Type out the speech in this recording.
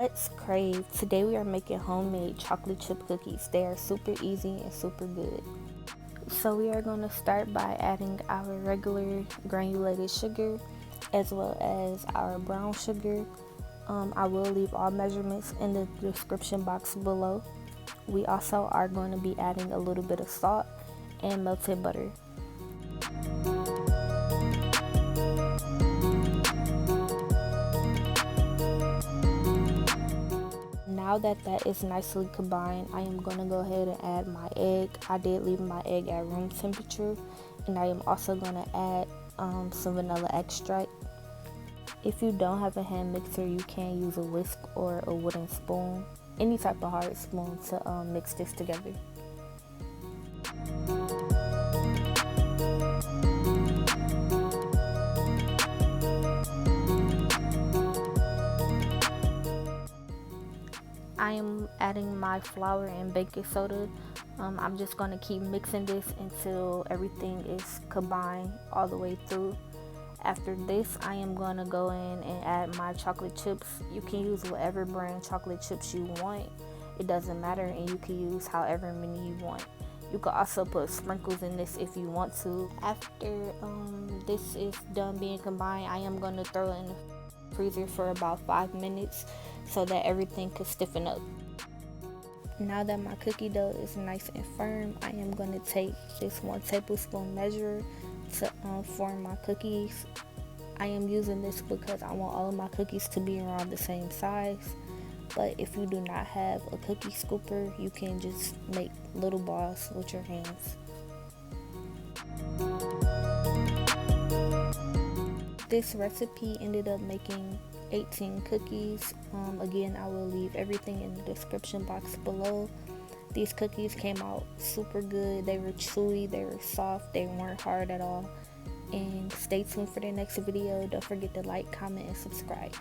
Let's crave. Today we are making homemade chocolate chip cookies. They are super easy and super good. So we are going to start by adding our regular granulated sugar as well as our brown sugar. I will leave all measurements in the description box below. We also are going to be adding a little bit of salt and melted butter. Now that is nicely combined, I am going to go ahead and add my egg. I did leave my egg at room temperature, and I am also going to add some vanilla extract. If you don't have a hand mixer, you can use a whisk or a wooden spoon, any type of hard spoon to mix this together. I am adding my flour and baking soda. I'm just going to keep mixing this until everything is combined all the way through. After this, I am going to go in and add my chocolate chips. You can use whatever brand chocolate chips you want. It doesn't matter, and you can use however many you want. You can also put sprinkles in this if you want to. After this is done being combined, I am going to throw it in the freezer for about 5 minutes so that everything could stiffen up. Now that my cookie dough is nice and firm, I am going to take this 1 tablespoon measure to form my cookies. I am using this because I want all of my cookies to be around the same size. But if you do not have a cookie scooper, you can just make little balls with your hands. This recipe ended up making 18 cookies. Again, I will leave everything in the description box below. These cookies came out super good. They were chewy, they were soft, they weren't hard at all. And stay tuned for the next video. Don't forget to like, comment, and subscribe.